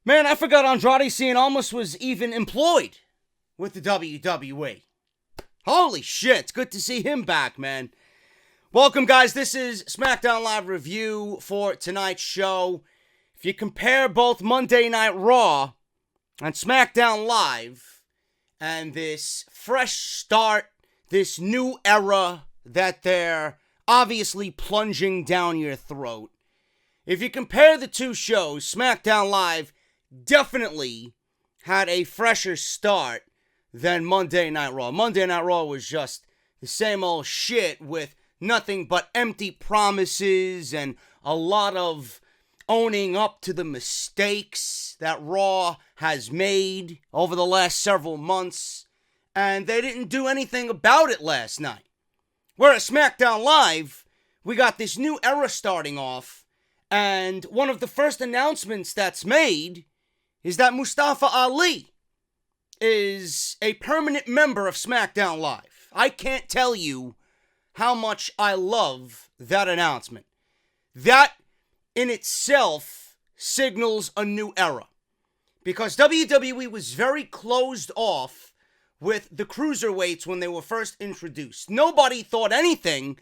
Man, I forgot Andrade Cien Almas was even employed with the WWE. Holy shit, it's good to see him back, man. Welcome, guys. This is Smackdown Live Review for tonight's show. If you compare both Monday Night Raw and Smackdown Live and this fresh start, this new era that they're obviously plunging down your throat, if you compare the two shows, SmackDown Live definitely had a fresher start than Monday Night Raw. Monday Night Raw was just the same old shit with nothing but empty promises and a lot of owning up to the mistakes that Raw has made over the last several months, and they didn't do anything about it last night. Whereas SmackDown Live, we got this new era starting off, and one of the first announcements that's made is that Mustafa Ali is a permanent member of SmackDown Live. I can't tell you how much I love that announcement. That in itself signals a new era. Because WWE was very closed off with the cruiserweights when they were first introduced. Nobody thought anything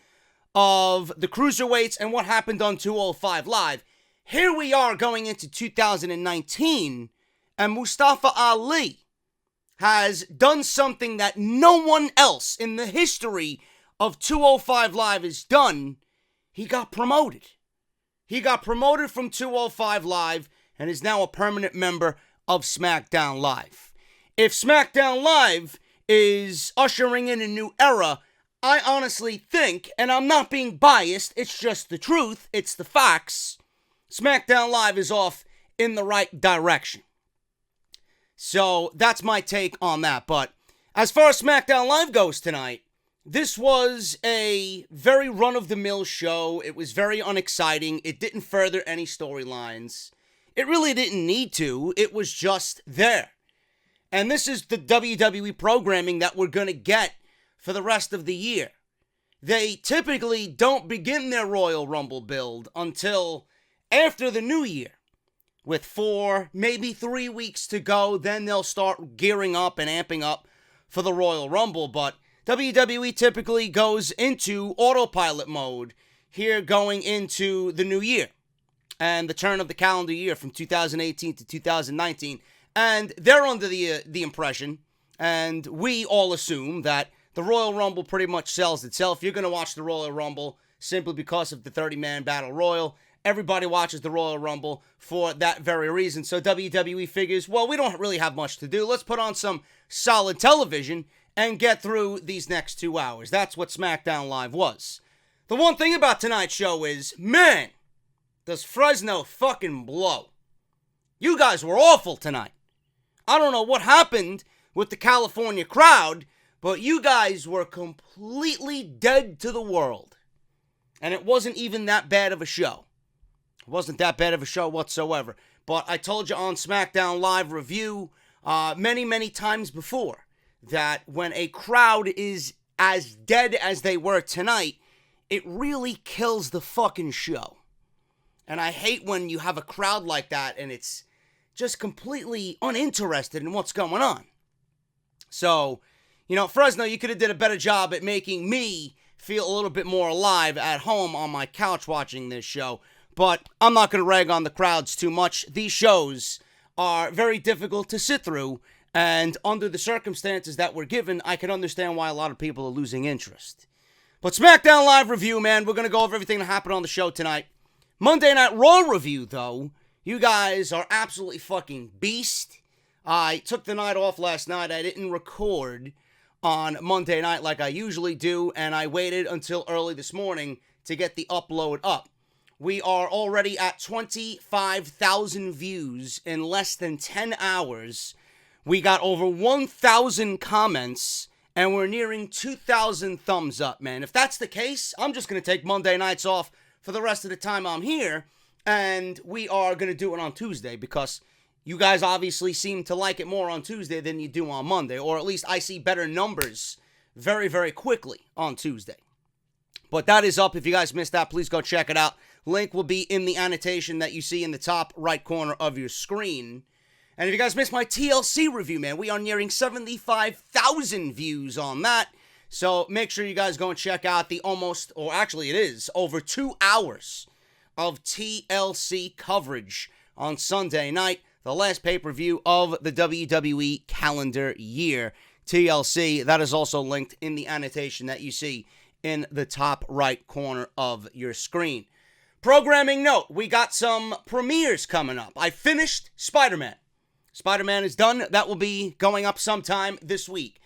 of the cruiserweights and what happened on 205 Live. Here we are going into 2019, and Mustafa Ali has done something that no one else in the history of 205 Live has done. He got promoted. He got promoted from 205 Live and is now a permanent member of SmackDown Live. If SmackDown Live is ushering in a new era, I honestly think, and I'm not being biased, it's just the truth, it's the facts, SmackDown Live is off in the right direction. So that's my take on that. But as far as SmackDown Live goes tonight, this was a very run-of-the-mill show. It was very unexciting. It didn't further any storylines. It really didn't need to. It was just there. And this is the WWE programming that we're going to get for the rest of the year. They typically don't begin their Royal Rumble build until after the new year. With 4, maybe 3 weeks to go, then they'll start gearing up and amping up for the Royal Rumble. But WWE typically goes into autopilot mode here going into the new year and the turn of the calendar year from 2018 to 2019. And they're under the impression, and we all assume, that the Royal Rumble pretty much sells itself. You're going to watch the Royal Rumble simply because of the 30-man Battle Royal. Everybody watches the Royal Rumble for that very reason. So WWE figures, well, we don't really have much to do. Let's put on some solid television and get through these next 2 hours. That's what SmackDown Live was. The one thing about tonight's show is, man, does Fresno fucking blow. You guys were awful tonight. I don't know what happened with the California crowd, but you guys were completely dead to the world. And it wasn't even that bad of a show. It wasn't that bad of a show whatsoever. But I told you on SmackDown Live Review many, many times before that when a crowd is as dead as they were tonight, it really kills the fucking show. And I hate when you have a crowd like that and it's just completely uninterested in what's going on. So, Fresno, you could have did a better job at making me feel a little bit more alive at home on my couch watching this show. But I'm not going to rag on the crowds too much. These shows are very difficult to sit through, and under the circumstances that we're given, I can understand why a lot of people are losing interest. But SmackDown Live Review, man, we're going to go over everything that happened on the show tonight. Monday Night Raw Review, though, you guys are absolutely fucking beast. I took the night off last night. I didn't record on Monday night like I usually do, and I waited until early this morning to get the upload up. We are already at 25,000 views in less than 10 hours. We got over 1,000 comments, and we're nearing 2,000 thumbs up, man. If that's the case, I'm just going to take Monday nights off for the rest of the time I'm here, and we are going to do it on Tuesday, because you guys obviously seem to like it more on Tuesday than you do on Monday, or at least I see better numbers very, very quickly on Tuesday. But that is up. If you guys missed that, please go check it out. Link will be in the annotation that you see in the top right corner of your screen. And if you guys missed my TLC review, man, we are nearing 75,000 views on that. So make sure you guys go and check out the it is over 2 hours of TLC coverage on Sunday night, the last pay-per-view of the WWE calendar year. TLC, that is also linked in the annotation that you see in the top right corner of your screen. Programming note, we got some premieres coming up. I finished Spider-Man. Spider-Man is done. That will be going up sometime this week.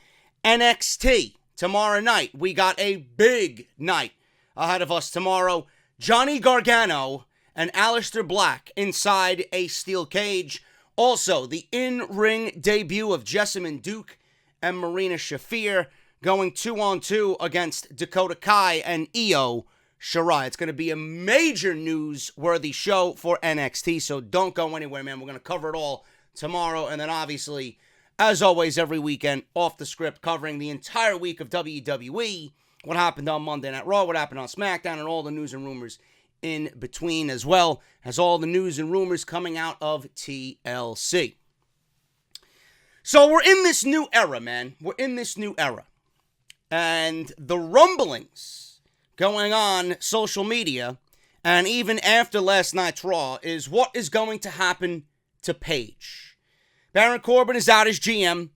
NXT, tomorrow night. We got a big night ahead of us tomorrow. Johnny Gargano and Aleister Black inside a steel cage. Also, the in-ring debut of Jessamyn Duke and Marina Shafir going 2-on-2 against Dakota Kai and Io Shirai. It's going to be a major news-worthy show for NXT, so don't go anywhere, man. We're going to cover it all tomorrow, and then obviously, as always, every weekend, off the script, covering the entire week of WWE, what happened on Monday Night Raw, what happened on SmackDown, and all the news and rumors in between, as well as all the news and rumors coming out of TLC. So we're in this new era, man. We're in this new era. And the rumblings going on social media, and even after last night's Raw, is what is going to happen to Paige. Baron Corbin is out as GM.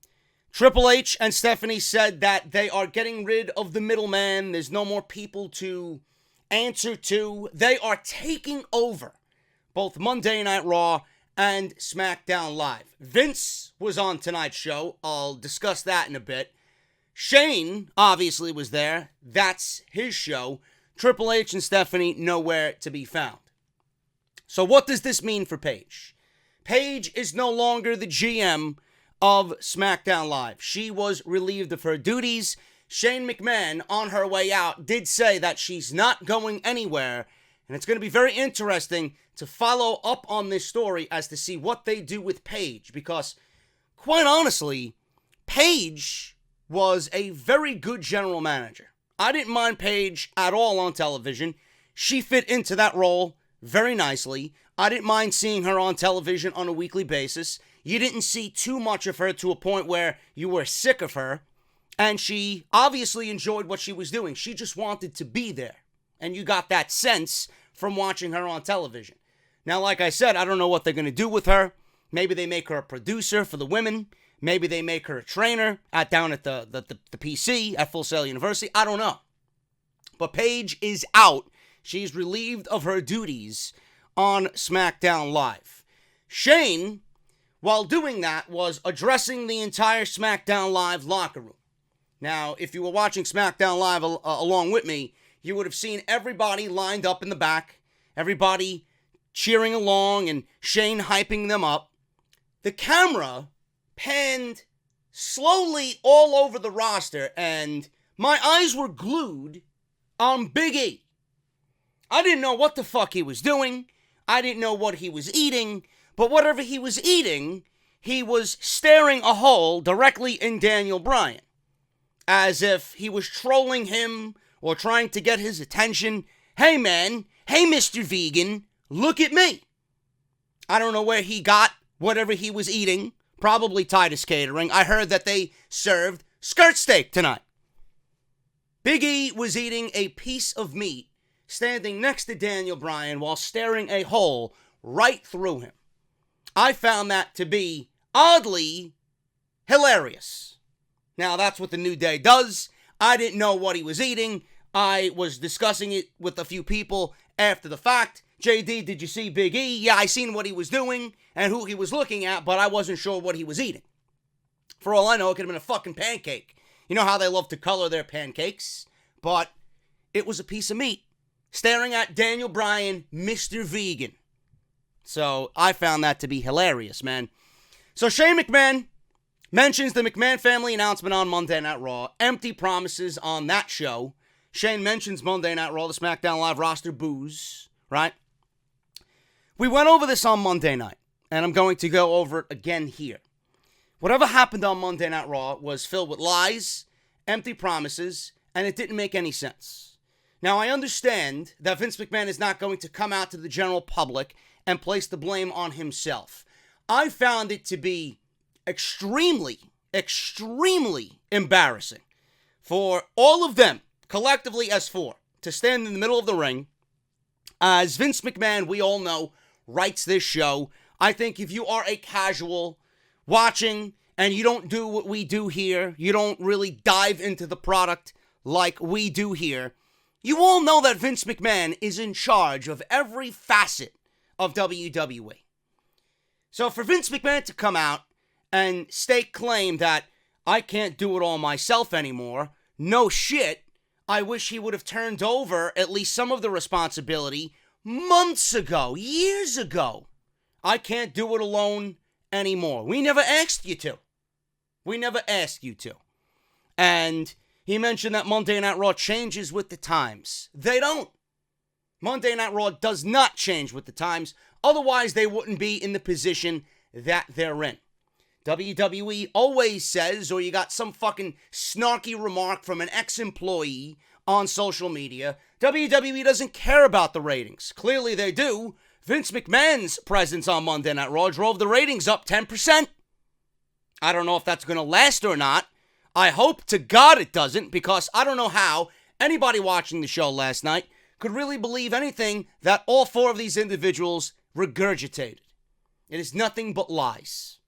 Triple H and Stephanie said that they are getting rid of the middleman. There's no more people to answer to. They are taking over both Monday Night Raw and SmackDown Live. Vince was on tonight's show. I'll discuss that in a bit. Shane obviously was there. That's his show. Triple H and Stephanie nowhere to be found. So what does this mean for Paige? Paige is no longer the GM of SmackDown Live. She was relieved of her duties. Shane McMahon, on her way out, did say that she's not going anywhere. And it's going to be very interesting to follow up on this story as to see what they do with Paige. Because, quite honestly, Paige was a very good general manager. I didn't mind Paige at all on television. She fit into that role very nicely. I didn't mind seeing her on television on a weekly basis. You didn't see too much of her to a point where you were sick of her. And she obviously enjoyed what she was doing. She just wanted to be there. And you got that sense from watching her on television. Now, like I said, I don't know what they're going to do with her. Maybe they make her a producer for the women. Maybe they make her a trainer down at the PC at Full Sail University. I don't know. But Paige is out. She's relieved of her duties on SmackDown Live. Shane, while doing that, was addressing the entire SmackDown Live locker room. Now, if you were watching SmackDown Live along with me, you would have seen everybody lined up in the back, everybody cheering along and Shane hyping them up. The camera panned slowly all over the roster, and my eyes were glued on Big E. I didn't know what the fuck he was doing. I didn't know what he was eating, but whatever he was eating, he was staring a hole directly in Daniel Bryan, as if he was trolling him or trying to get his attention. Hey man, hey Mr. Vegan, look at me. I don't know where he got whatever he was eating, probably Titus Catering. I heard that they served skirt steak tonight. Big E was eating a piece of meat, standing next to Daniel Bryan while staring a hole right through him. I found that to be oddly hilarious. Now, that's what the New Day does. I didn't know what he was eating. I was discussing it with a few people after the fact. JD, did you see Big E? Yeah, I seen what he was doing and who he was looking at, but I wasn't sure what he was eating. For all I know, it could have been a fucking pancake. You know how they love to color their pancakes? But it was a piece of meat staring at Daniel Bryan, Mr. Vegan. So I found that to be hilarious, man. So Shane McMahon mentions the McMahon family announcement on Monday Night Raw. Empty promises on that show. Shane mentions Monday Night Raw, the SmackDown Live roster boos, right? We went over this on Monday night, and I'm going to go over it again here. Whatever happened on Monday Night Raw was filled with lies, empty promises, and it didn't make any sense. Now, I understand that Vince McMahon is not going to come out to the general public and place the blame on himself. I found it to be extremely embarrassing for all of them, collectively as four, to stand in the middle of the ring. As Vince McMahon, we all know, writes this show. I think if you are a casual watching and you don't do what we do here, you don't really dive into the product like we do here, you all know that Vince McMahon is in charge of every facet of WWE. So for Vince McMahon to come out and stake claim that I can't do it all myself anymore, no shit, I wish he would have turned over at least some of the responsibility months ago, years ago. I can't do it alone anymore. We never asked you to. And he mentioned that Monday Night Raw changes with the times. They don't. Monday Night Raw does not change with the times. Otherwise, they wouldn't be in the position that they're in. WWE always says, or you got some fucking snarky remark from an ex-employee on social media, WWE doesn't care about the ratings. Clearly they do. Vince McMahon's presence on Monday Night Raw drove the ratings up 10%. I don't know if that's going to last or not. I hope to God it doesn't, because I don't know how anybody watching the show last night could really believe anything that all four of these individuals regurgitated. It is nothing but lies.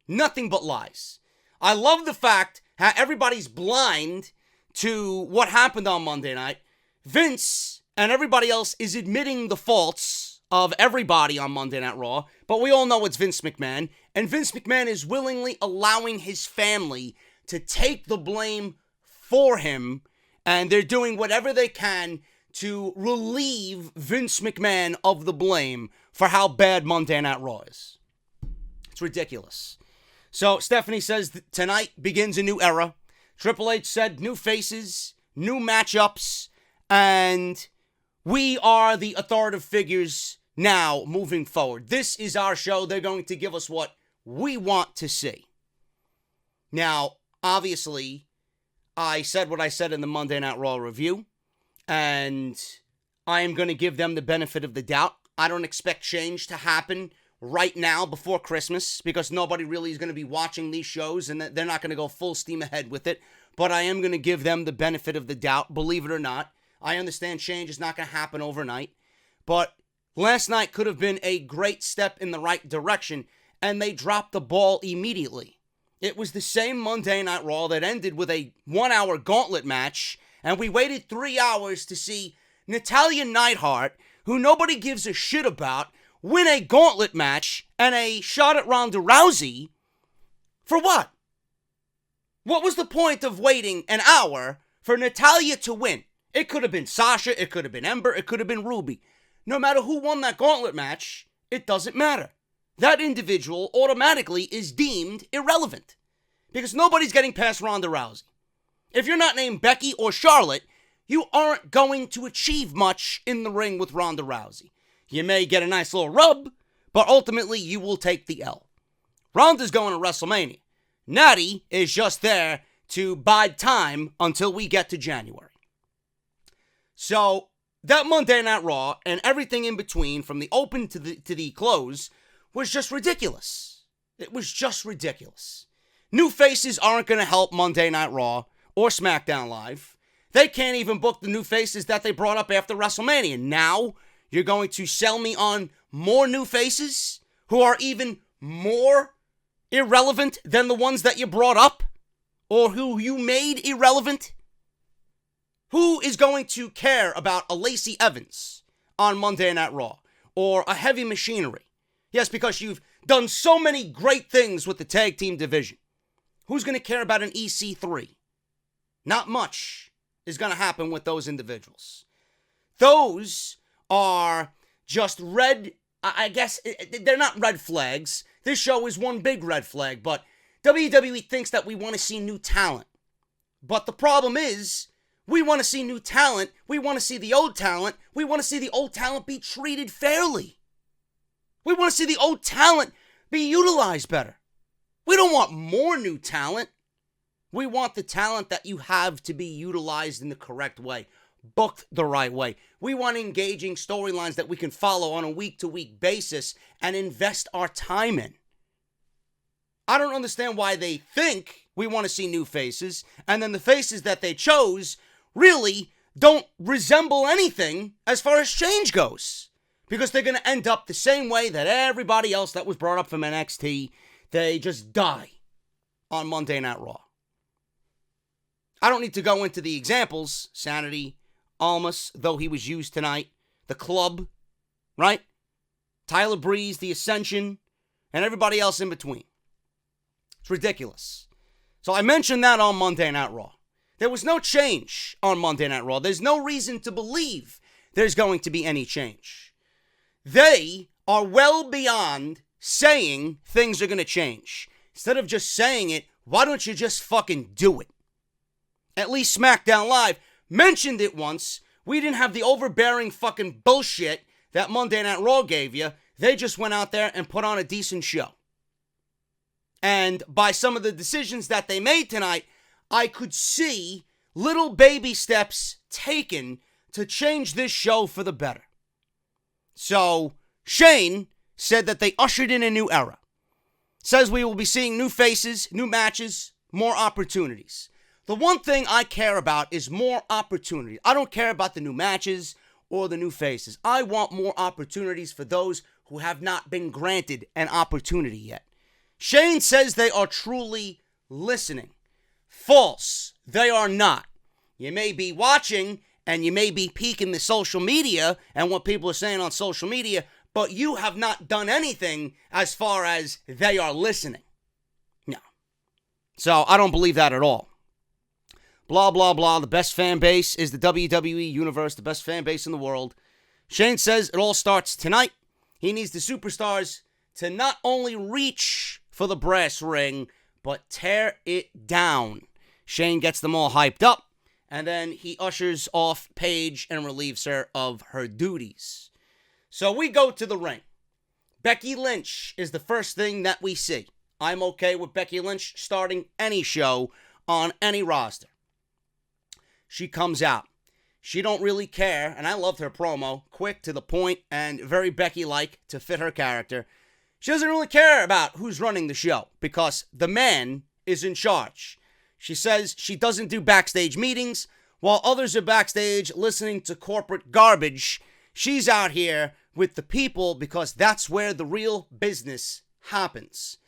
Nothing but lies. I love the fact how everybody's blind to what happened on Monday night. Vince and everybody else is admitting the faults of everybody on Monday Night Raw, but we all know it's Vince McMahon, and Vince McMahon is willingly allowing his family to take the blame for him, and they're doing whatever they can to relieve Vince McMahon of the blame for how bad Monday Night Raw is. It's ridiculous. So Stephanie says tonight begins a new era. Triple H said new faces, new matchups, and we are the authoritative figures now moving forward. This is our show. They're going to give us what we want to see. Now, obviously, I said what I said in the Monday Night Raw review, and I am going to give them the benefit of the doubt. I don't expect change to happen right now before Christmas, because nobody really is going to be watching these shows, and they're not going to go full steam ahead with it. But I am going to give them the benefit of the doubt, believe it or not. I understand change is not going to happen overnight, but last night could have been a great step in the right direction, and they dropped the ball immediately. It was the same Monday Night Raw that ended with a 1-hour gauntlet match, and we waited 3 hours to see Natalya Neidhart, who nobody gives a shit about, win a gauntlet match and a shot at Ronda Rousey. For what? What was the point of waiting an hour for Natalya to win? It could have been Sasha, it could have been Ember, it could have been Ruby. No matter who won that gauntlet match, it doesn't matter. That individual automatically is deemed irrelevant, because nobody's getting past Ronda Rousey. If you're not named Becky or Charlotte, you aren't going to achieve much in the ring with Ronda Rousey. You may get a nice little rub, but ultimately you will take the L. Ronda's going to WrestleMania. Natty is just there to bide time until we get to January. So, that Monday Night Raw and everything in between, from the open to the close, was just ridiculous. It was just ridiculous. New faces aren't going to help Monday Night Raw or SmackDown Live. They can't even book the new faces that they brought up after WrestleMania. Now, you're going to sell me on more new faces who are even more irrelevant than the ones that you brought up, or who you made irrelevant? Who is going to care about a Lacey Evans on Monday Night Raw, or a Heavy Machinery? Yes, because you've done so many great things with the tag team division. Who's going to care about an EC3? Not much is going to happen with those individuals. Those are just red, I guess, they're not red flags. This show is one big red flag, but WWE thinks that we want to see new talent. But the problem is, we want to see new talent, we want to see the old talent, we want to see the old talent be treated fairly. We want to see the old talent be utilized better. We don't want more new talent. We want the talent that you have to be utilized in the correct way. booked the right way. We want engaging storylines that we can follow on a week-to-week basis and invest our time in. I don't understand why they think we want to see new faces, and then the faces that they chose really don't resemble anything as far as change goes. Because they're going to end up the same way that everybody else that was brought up from NXT, they just die on Monday Night Raw. I don't need to go into the examples. Sanity, Almas, though he was used tonight. The Club, right? Tyler Breeze, The Ascension, and everybody else in between. It's ridiculous. So I mentioned that on Monday Night Raw. There was no change on Monday Night Raw. There's no reason to believe there's going to be any change. They are well beyond saying things are going to change. Instead of just saying it, why don't you just fucking do it? At least SmackDown Live mentioned it once. We didn't have the overbearing fucking bullshit that Monday Night Raw gave you. They just went out there and put on a decent show. And by some of the decisions that they made tonight, I could see little baby steps taken to change this show for the better. So, Shane said that they ushered in a new era. Says we will be seeing new faces, new matches, more opportunities. The one thing I care about is more opportunity. I don't care about the new matches or the new faces. I want more opportunities for those who have not been granted an opportunity yet. Shane says they are truly listening. False. They are not. You may be watching and you may be peeking the social media and what people are saying on social media, but you have not done anything as far as they are listening. No. So I don't believe that at all. Blah, blah, blah. The best fan base is the WWE Universe, the best fan base in the world. Shane says it all starts tonight. He needs the superstars to not only reach for the brass ring, but tear it down. Shane gets them all hyped up, and then he ushers off Paige and relieves her of her duties. So we go to the ring. Becky Lynch is the first thing that we see. I'm okay with Becky Lynch starting any show on any roster. She comes out. She don't really care, and I loved her promo, quick to the point and very Becky-like to fit her character. She doesn't really care about who's running the show because the man is in charge. She says she doesn't do backstage meetings. While others are backstage listening to corporate garbage, she's out here with the people because that's where the real business happens.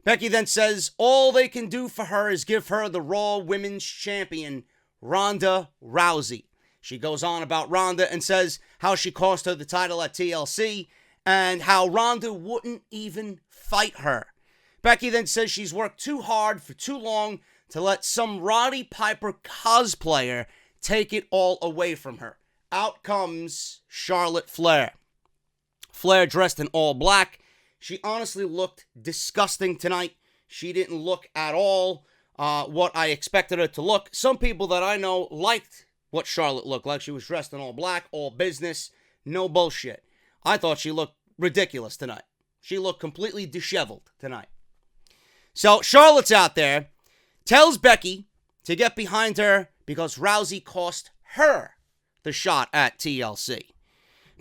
Becky then says all they can do for her is give her the Raw Women's Champion, Ronda Rousey. She goes on about Ronda and says how she cost her the title at TLC and how Ronda wouldn't even fight her. Becky then says she's worked too hard for too long to let some Roddy Piper cosplayer take it all away from her. Out comes Charlotte Flair. Flair dressed in all black. She honestly looked disgusting tonight. She didn't look at all what I expected her to look. Some people that I know liked what Charlotte looked like. She was dressed in all black, all business, no bullshit. I thought she looked ridiculous tonight. She looked completely disheveled tonight. So Charlotte's out there, tells Becky to get behind her because Rousey cost her the shot at TLC.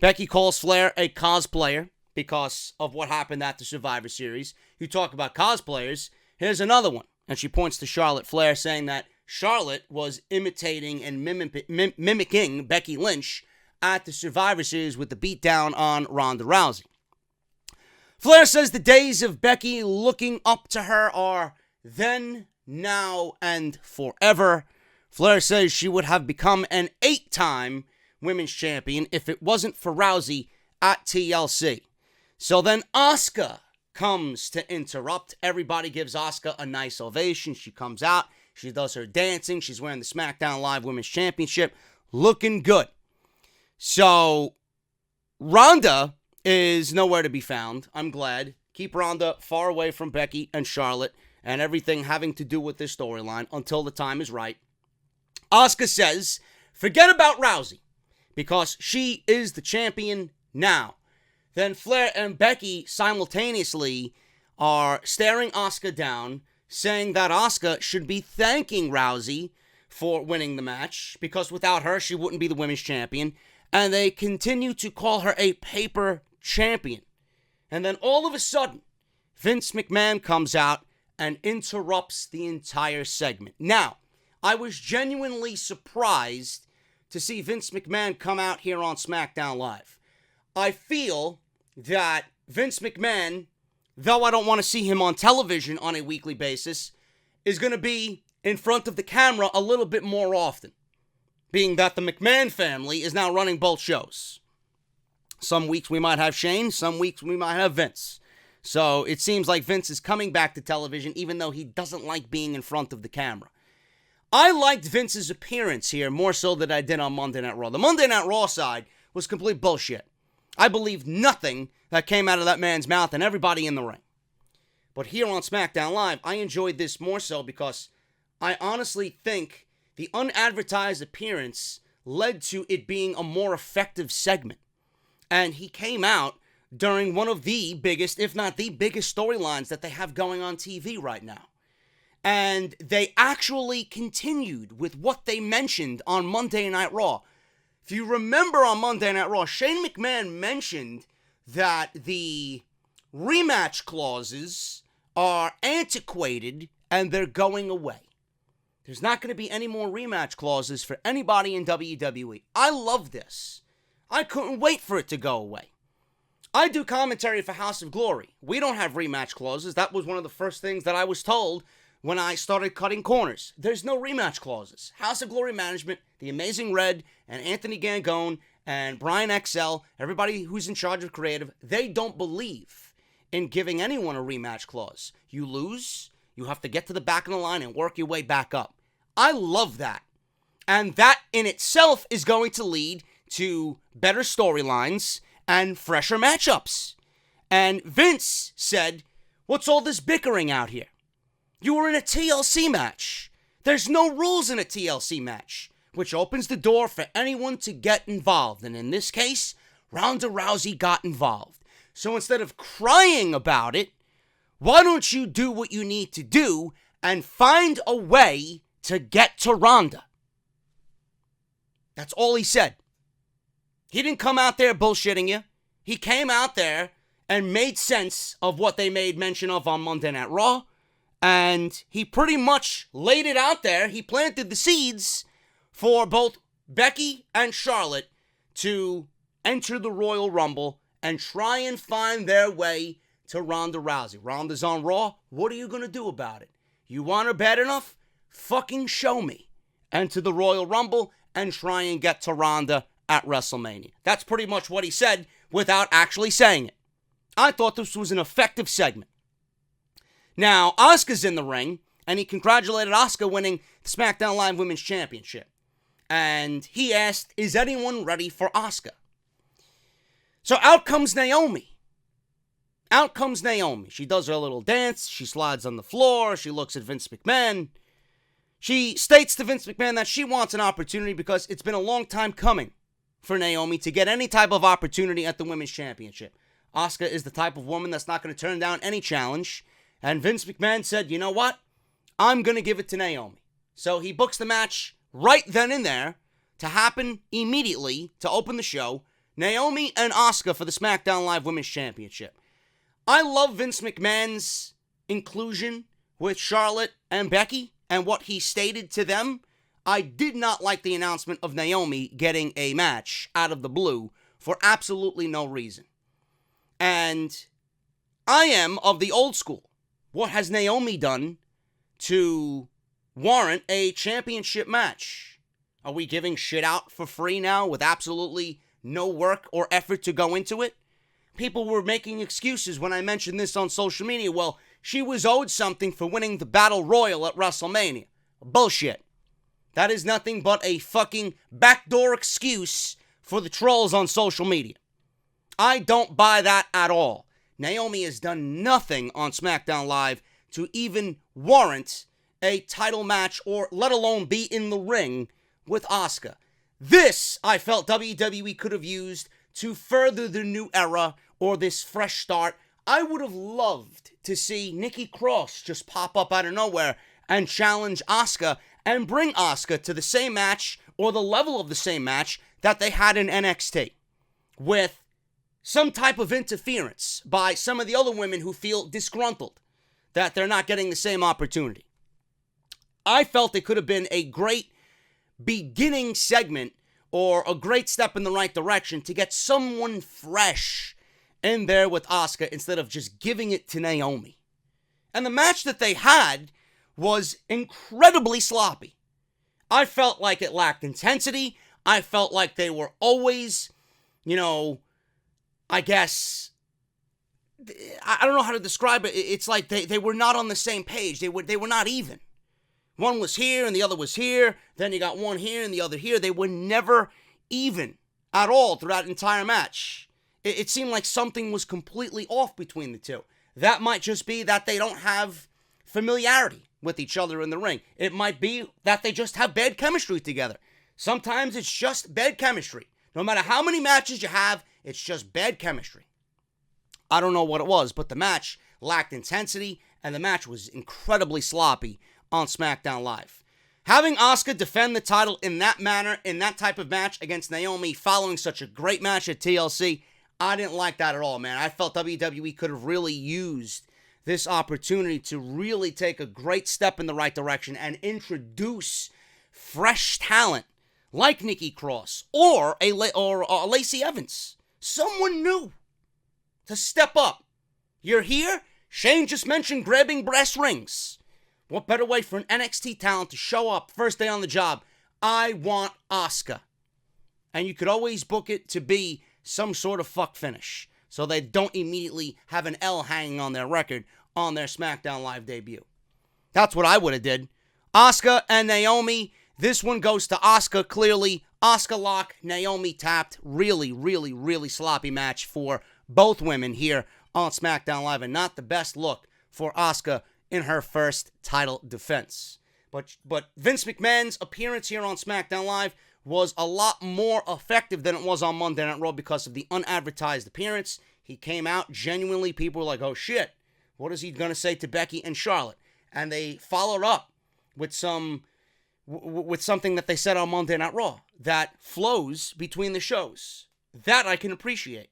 Becky calls Flair a cosplayer because of what happened at the Survivor Series. You talk about cosplayers, here's another one. And she points to Charlotte Flair, saying that Charlotte was imitating and mimicking Becky Lynch at the Survivor Series with the beatdown on Ronda Rousey. Flair says the days of Becky looking up to her are then, now, and forever. Flair says she would have become an 8-time women's champion if it wasn't for Rousey at TLC. So then Asuka comes to interrupt. Everybody gives Asuka a nice ovation. She comes out. She does her dancing. She's wearing the SmackDown Live Women's Championship. Looking good. So, Ronda is nowhere to be found. I'm glad. Keep Ronda far away from Becky and Charlotte and everything having to do with this storyline until the time is right. Asuka says, forget about Rousey because she is the champion now. Then Flair and Becky simultaneously are staring Asuka down, saying that Asuka should be thanking Rousey for winning the match, because without her, she wouldn't be the women's champion. And they continue to call her a paper champion. And then all of a sudden, Vince McMahon comes out and interrupts the entire segment. Now, I was genuinely surprised to see Vince McMahon come out here on SmackDown Live. I feel that Vince McMahon, though I don't want to see him on television on a weekly basis, is going to be in front of the camera a little bit more often, being that the McMahon family is now running both shows. Some weeks we might have Shane, some weeks we might have Vince. So it seems like Vince is coming back to television, even though he doesn't like being in front of the camera. I liked Vince's appearance here more so than I did on Monday Night Raw. The Monday Night Raw side was complete bullshit. I believed nothing that came out of that man's mouth and everybody in the ring. But here on SmackDown Live, I enjoyed this more so because I honestly think the unadvertised appearance led to it being a more effective segment. And he came out during one of the biggest, if not the biggest storylines that they have going on TV right now. And they actually continued with what they mentioned on Monday Night Raw. If you remember on Monday Night Raw, Shane McMahon mentioned that the rematch clauses are antiquated and they're going away. There's not going to be any more rematch clauses for anybody in WWE. I love this. I couldn't wait for it to go away. I do commentary for House of Glory. We don't have rematch clauses. That was one of the first things that I was told when I started cutting corners. There's no rematch clauses. House of Glory management, the Amazing Red, and Anthony Gangone, and Bryan XL, everybody who's in charge of creative, they don't believe in giving anyone a rematch clause. You lose, you have to get to the back of the line and work your way back up. I love that. And that in itself is going to lead to better storylines and fresher matchups. And Vince said, "What's all this bickering out here? You were in a TLC match. There's no rules in a TLC match," which opens the door for anyone to get involved. And in this case, Ronda Rousey got involved. So instead of crying about it, why don't you do what you need to do and find a way to get to Ronda? That's all he said. He didn't come out there bullshitting you. He came out there and made sense of what they made mention of on Monday Night Raw. And he pretty much laid it out there. He planted the seeds for both Becky and Charlotte to enter the Royal Rumble and try and find their way to Ronda Rousey. Ronda's on Raw. What are you going to do about it? You want her bad enough? Fucking show me. Enter the Royal Rumble and try and get to Ronda at WrestleMania. That's pretty much what he said without actually saying it. I thought this was an effective segment. Now, Asuka's in the ring, and he congratulated Asuka winning the SmackDown Live Women's Championship. And he asked, is anyone ready for Asuka? So out comes Naomi. Out comes Naomi. She does her little dance. She slides on the floor. She looks at Vince McMahon. She states to Vince McMahon that she wants an opportunity because it's been a long time coming for Naomi to get any type of opportunity at the Women's Championship. Asuka is the type of woman that's not going to turn down any challenge. And Vince McMahon said, you know what? I'm going to give it to Naomi. So he books the match right then and there to happen immediately to open the show. Naomi and Asuka for the SmackDown Live Women's Championship. I love Vince McMahon's inclusion with Charlotte and Becky and what he stated to them. I did not like the announcement of Naomi getting a match out of the blue for absolutely no reason. And I am of the old school. What has Naomi done to warrant a championship match? Are we giving shit out for free now with absolutely no work or effort to go into it? People were making excuses when I mentioned this on social media. Well, she was owed something for winning the Battle Royal at WrestleMania. Bullshit. That is nothing but a fucking backdoor excuse for the trolls on social media. I don't buy that at all. Naomi has done nothing on SmackDown Live to even warrant a title match or let alone be in the ring with Asuka. This, I felt WWE could have used to further the new era or this fresh start. I would have loved to see Nikki Cross just pop up out of nowhere and challenge Asuka and bring Asuka to the same match or the level of the same match that they had in NXT, with some type of interference by some of the other women who feel disgruntled that they're not getting the same opportunity. I felt it could have been a great beginning segment or a great step in the right direction to get someone fresh in there with Asuka instead of just giving it to Naomi. And the match that they had was incredibly sloppy. I felt like it lacked intensity. I felt like they were always, I guess, I don't know how to describe it. It's like they were not on the same page. They were not even. One was here and the other was here. Then you got one here and the other here. They were never even at all throughout the entire match. It seemed like something was completely off between the two. That might just be that they don't have familiarity with each other in the ring. It might be that they just have bad chemistry together. Sometimes it's just bad chemistry. No matter how many matches you have, it's just bad chemistry. I don't know what it was, but the match lacked intensity, and the match was incredibly sloppy on SmackDown Live. Having Asuka defend the title in that manner, in that type of match against Naomi, following such a great match at TLC, I didn't like that at all, man. I felt WWE could have really used this opportunity to really take a great step in the right direction and introduce fresh talent like Nikki Cross or Lacey Evans. Someone new to step up. You're here? Shane just mentioned grabbing brass rings. What better way for an NXT talent to show up first day on the job? I want Asuka. And you could always book it to be some sort of fuck finish, so they don't immediately have an L hanging on their record on their SmackDown Live debut. That's what I would have did. Asuka and Naomi. This one goes to Asuka clearly. Asuka lock, Naomi tapped. Really, really, really sloppy match for both women here on SmackDown Live, and not the best look for Asuka in her first title defense. But Vince McMahon's appearance here on SmackDown Live was a lot more effective than it was on Monday Night Raw because of the unadvertised appearance. He came out genuinely. People were like, oh shit, what is he going to say to Becky and Charlotte? And they followed up with something that they said on Monday Night Raw that flows between the shows. That I can appreciate.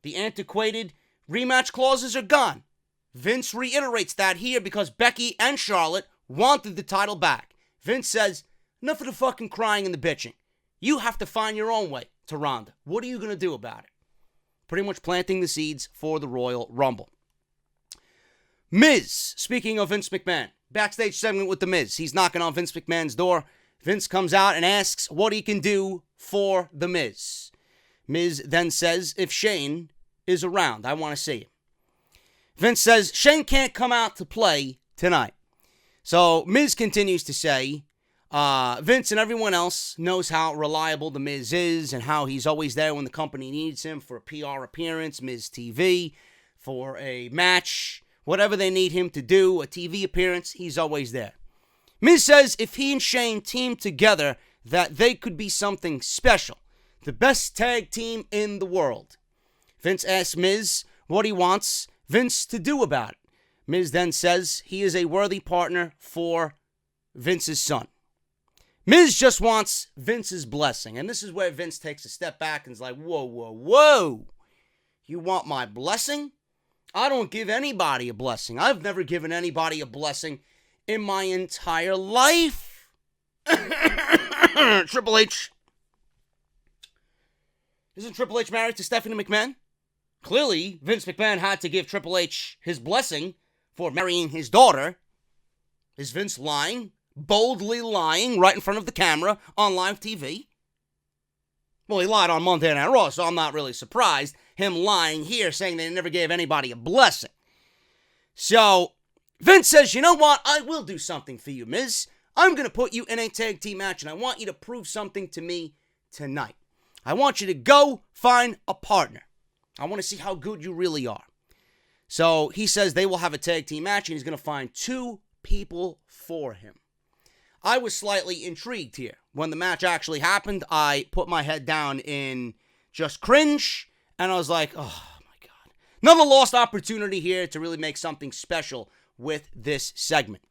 The antiquated rematch clauses are gone. Vince reiterates that here because Becky and Charlotte wanted the title back. Vince says, enough of the fucking crying and the bitching. You have to find your own way to Ronda. What are you going to do about it? Pretty much planting the seeds for the Royal Rumble. Miz, speaking of Vince McMahon, backstage segment with the Miz. He's knocking on Vince McMahon's door. Vince comes out and asks what he can do for the Miz. Miz then says, if Shane is around, I want to see him. Vince says, Shane can't come out to play tonight. So Miz continues to say, Vince and everyone else knows how reliable the Miz is and how he's always there when the company needs him for a PR appearance, Miz TV, for a match, whatever they need him to do, a TV appearance, he's always there. Miz says if he and Shane team together, that they could be something special. The best tag team in the world. Vince asks Miz what he wants Vince to do about it. Miz then says he is a worthy partner for Vince's son. Miz just wants Vince's blessing. And this is where Vince takes a step back and is like, whoa, whoa, whoa. You want my blessing? I don't give anybody a blessing. I've never given anybody a blessing in my entire life. Triple H. Isn't Triple H married to Stephanie McMahon? Clearly, Vince McMahon had to give Triple H his blessing for marrying his daughter. Is Vince lying? Boldly lying right in front of the camera on live TV? Well, he lied on Monday Night Raw, so I'm not really surprised. Him lying here, saying they never gave anybody a blessing. So, Vince says, you know what? I will do something for you, Miz. I'm going to put you in a tag team match, and I want you to prove something to me tonight. I want you to go find a partner. I want to see how good you really are. So, he says they will have a tag team match, and he's going to find 2 people for him. I was slightly intrigued here. When the match actually happened, I put my head down in just cringe, and I was like, oh my God. Another lost opportunity here to really make something special with this segment.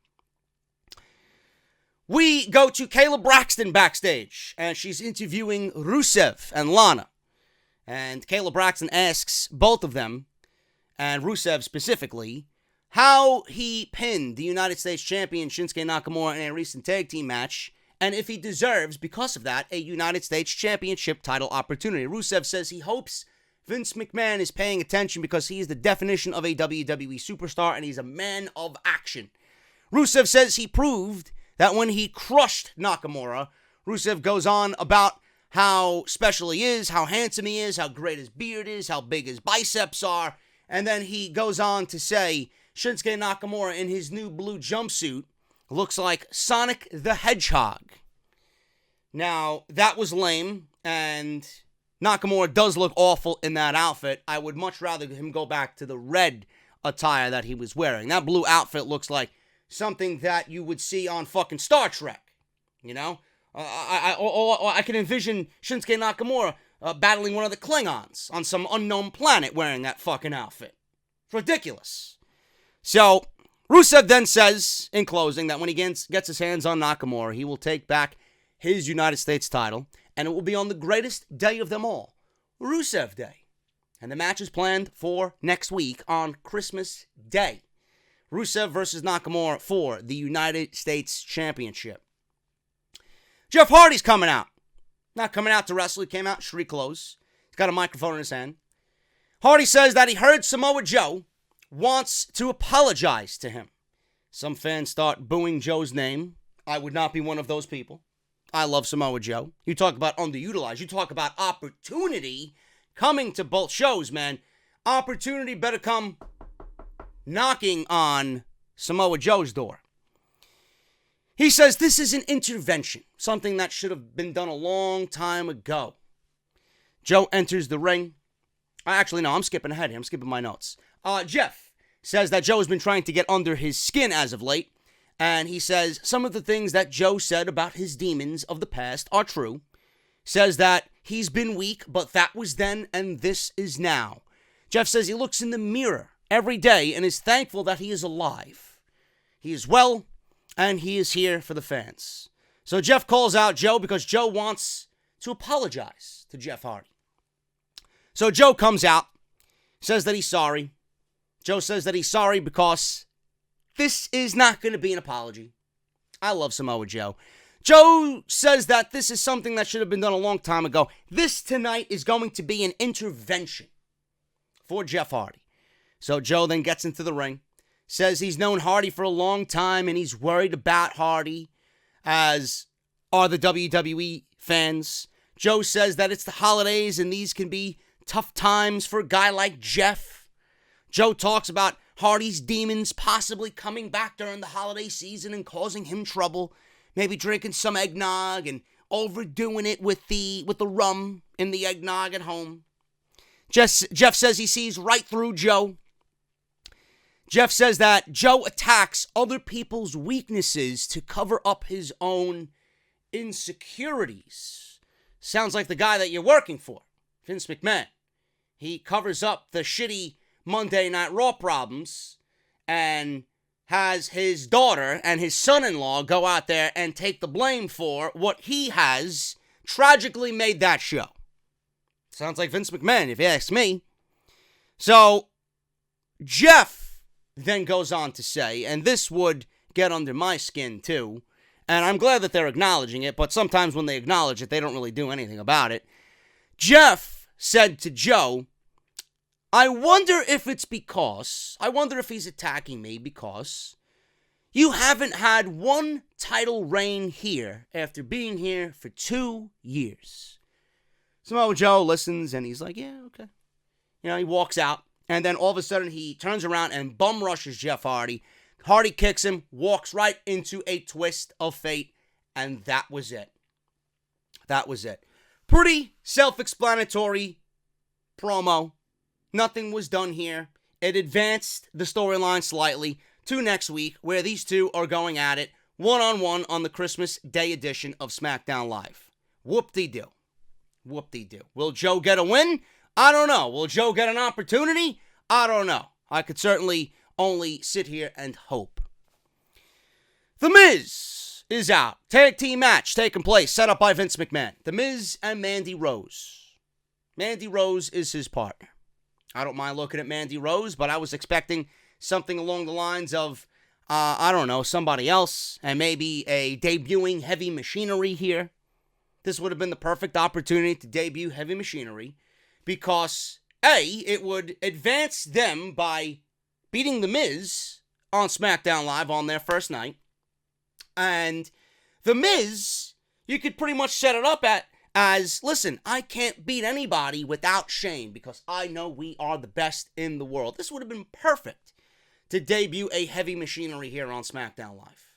We go to Kayla Braxton backstage, and she's interviewing Rusev and Lana. And Kayla Braxton asks both of them, and Rusev specifically, how he pinned the United States champion Shinsuke Nakamura in a recent tag team match, and if he deserves, because of that, a United States championship title opportunity. Rusev says he hopes Vince McMahon is paying attention because he is the definition of a WWE superstar, and he's a man of action. Rusev says he proved that when he crushed Nakamura. Rusev goes on about how special he is, how handsome he is, how great his beard is, how big his biceps are, and then he goes on to say Shinsuke Nakamura in his new blue jumpsuit looks like Sonic the Hedgehog. Now, that was lame, and Nakamura does look awful in that outfit. I would much rather him go back to the red attire that he was wearing. That blue outfit looks like something that you would see on fucking Star Trek, you know? I can envision Shinsuke Nakamura battling one of the Klingons on some unknown planet wearing that fucking outfit. It's ridiculous. So, Rusev then says, in closing, that when he gets his hands on Nakamura, he will take back his United States title, and it will be on the greatest day of them all, Rusev Day. And the match is planned for next week on Christmas Day. Rusev versus Nakamura for the United States Championship. Jeff Hardy's coming out. Not coming out to wrestle. He came out in street clothes. He's got a microphone in his hand. Hardy says that he heard Samoa Joe wants to apologize to him. Some fans start booing Joe's name. I would not be one of those people. I love Samoa Joe. You talk about underutilized. You talk about opportunity coming to both shows, man. Opportunity better come knocking on Samoa Joe's door. He says this is an intervention, something that should have been done a long time ago. Joe enters the ring. Actually, no, I'm skipping ahead here. I'm skipping my notes. Jeff says that Joe has been trying to get under his skin as of late, and he says some of the things that Joe said about his demons of the past are true. Says that he's been weak, but that was then and this is now. Jeff says he looks in the mirror every day and is thankful that he is alive. He is well, and he is here for the fans. So Jeff calls out Joe because Joe wants to apologize to Jeff Hardy. So Joe comes out, says that he's sorry. Joe says that he's sorry because this is not going to be an apology. I love Samoa Joe. Joe says that this is something that should have been done a long time ago. This tonight is going to be an intervention for Jeff Hardy. So Joe then gets into the ring, says he's known Hardy for a long time and he's worried about Hardy, as are the WWE fans. Joe says that it's the holidays and these can be tough times for a guy like Jeff. Joe talks about Hardy's demons possibly coming back during the holiday season and causing him trouble, maybe drinking some eggnog and overdoing it with the rum in the eggnog at home. Jeff says he sees right through Joe. Jeff says that Joe attacks other people's weaknesses to cover up his own insecurities. Sounds like the guy that you're working for, Vince McMahon. He covers up the shitty Monday Night Raw problems and has his daughter and his son-in-law go out there and take the blame for what he has tragically made that show. Sounds like Vince McMahon, if you ask me. So, Jeff then goes on to say, and this would get under my skin too, and I'm glad that they're acknowledging it, but sometimes when they acknowledge it, they don't really do anything about it. Jeff said to Joe, I wonder if he's attacking me because you haven't had one title reign here after being here for 2 years. Samoa Joe listens and he's like, yeah, okay. You know, he walks out. And then all of a sudden, he turns around and bum rushes Jeff Hardy. Hardy kicks him, walks right into a twist of fate, and that was it. That was it. Pretty self-explanatory promo. Nothing was done here. It advanced the storyline slightly to next week, where these two are going at it one-on-one on the Christmas Day edition of SmackDown Live. Whoop-de-doo. Whoop-de-doo. Will Joe get a win? I don't know. Will Joe get an opportunity? I don't know. I could certainly only sit here and hope. The Miz is out. Tag team match taking place, set up by Vince McMahon. The Miz and Mandy Rose. Mandy Rose is his partner. I don't mind looking at Mandy Rose, but I was expecting something along the lines of, I don't know, somebody else, and maybe a debuting Heavy Machinery here. This would have been the perfect opportunity to debut Heavy Machinery because, A, it would advance them by beating The Miz on SmackDown Live on their first night. And The Miz, you could pretty much set it up as, listen, I can't beat anybody without Shane because I know we are the best in the world. This would have been perfect to debut a Heavy Machinery here on SmackDown Live.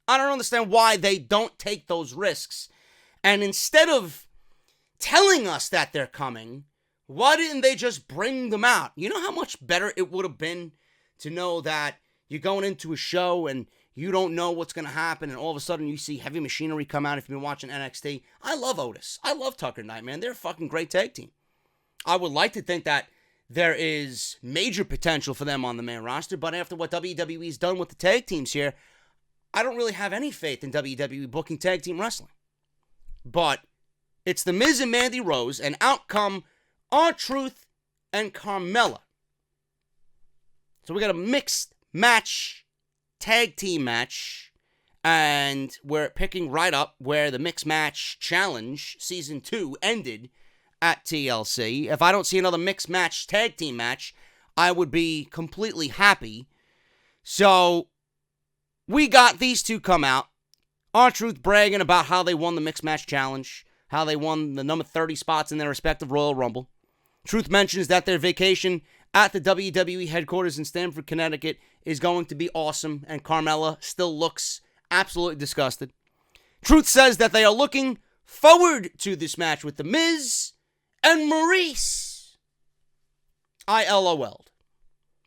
I don't understand why they don't take those risks. And instead of telling us that they're coming, why didn't they just bring them out? You know how much better it would have been to know that you're going into a show and you don't know what's going to happen, and all of a sudden you see Heavy Machinery come out if you've been watching NXT. I love Otis. I love Tucker Knight, man. They're a fucking great tag team. I would like to think that there is major potential for them on the main roster, but after what WWE's done with the tag teams here, I don't really have any faith in WWE booking tag team wrestling. But it's The Miz and Mandy Rose, and out come R-Truth and Carmella. So we got a mixed match, tag team match, and we're picking right up where the Mixed Match Challenge Season 2 ended at TLC. If I don't see another mixed match tag team match, I would be completely happy. So we got these two come out. R-Truth bragging about how they won the Mixed Match Challenge, how they won the number 30 spots in their respective Royal Rumble. Truth mentions that their vacation at the WWE headquarters in Stamford, Connecticut is going to be awesome, and Carmella still looks absolutely disgusted. Truth says that they are looking forward to this match with The Miz and Maurice. I LOL'd.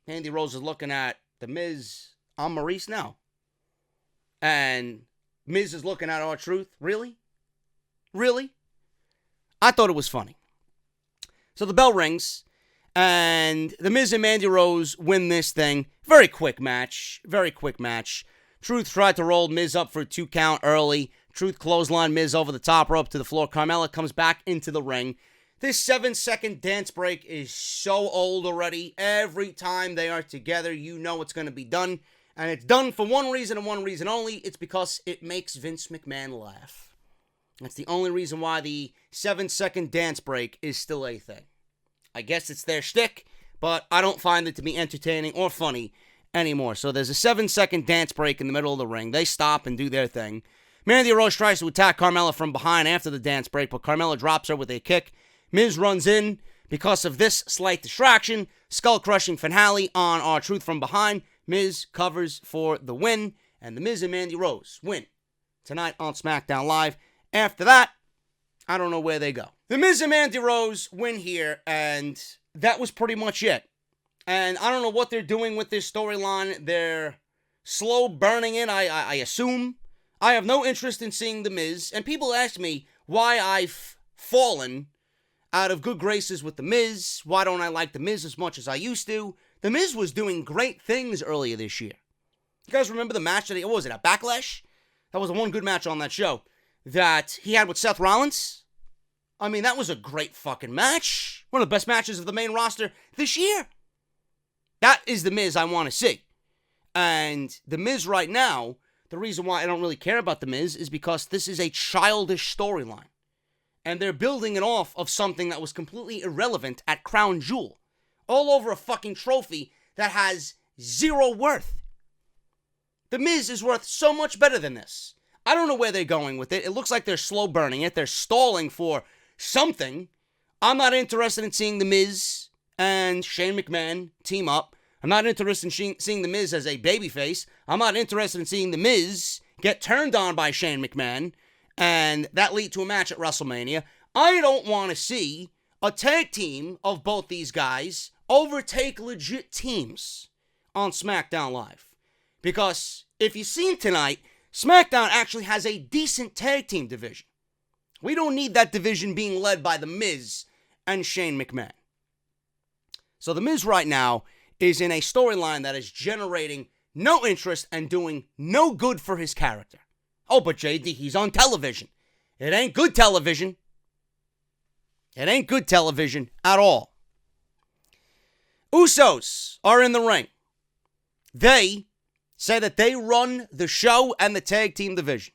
Mandy Rose is looking at The Miz. I'm Maurice now. And Miz is looking at R-Truth. Really? Really? I thought it was funny. So the bell rings, and The Miz and Mandy Rose win this thing. Very quick match. Very quick match. Truth tried to roll Miz up for a 2 count early. Truth clothesline Miz over the top rope to the floor. Carmella comes back into the ring. This 7-second dance break is so old already. Every time they are together, you know it's going to be done. And it's done for one reason and one reason only. It's because it makes Vince McMahon laugh. That's the only reason why the 7-second dance break is still a thing. I guess it's their shtick, but I don't find it to be entertaining or funny anymore. So there's a 7-second dance break in the middle of the ring. They stop and do their thing. Mandy Rose tries to attack Carmella from behind after the dance break, but Carmella drops her with a kick. Miz runs in. Because of this slight distraction, skull-crushing finale on R-Truth from behind. Miz covers for the win, and The Miz and Mandy Rose win tonight on SmackDown Live. After that, I don't know where they go. The Miz and Mandy Rose win here, and that was pretty much it. And I don't know what they're doing with this storyline. They're slow burning it, I assume. I have no interest in seeing The Miz, and people ask me why I've fallen out of good graces with The Miz. Why don't I like The Miz as much as I used to? The Miz was doing great things earlier this year. You guys remember the match what was it, a Backlash? That was the one good match on that show that he had with Seth Rollins. I mean, that was a great fucking match. One of the best matches of the main roster this year. That is The Miz I want to see. And The Miz right now, the reason why I don't really care about The Miz is because this is a childish storyline. And they're building it off of something that was completely irrelevant at Crown Jewel. All over a fucking trophy that has zero worth. The Miz is worth so much better than this. I don't know where they're going with it. It looks like they're slow burning it. They're stalling for something. I'm not interested in seeing The Miz and Shane McMahon team up. I'm not interested in seeing The Miz as a babyface. I'm not interested in seeing The Miz get turned on by Shane McMahon and that lead to a match at WrestleMania. I don't want to see a tag team of both these guys overtake legit teams on SmackDown Live. Because if you've seen tonight, SmackDown actually has a decent tag team division. We don't need that division being led by The Miz and Shane McMahon. So The Miz right now is in a storyline that is generating no interest and doing no good for his character. Oh, but JD, he's on television. It ain't good television. It ain't good television at all. Usos are in the ring. They say that they run the show and the tag team division.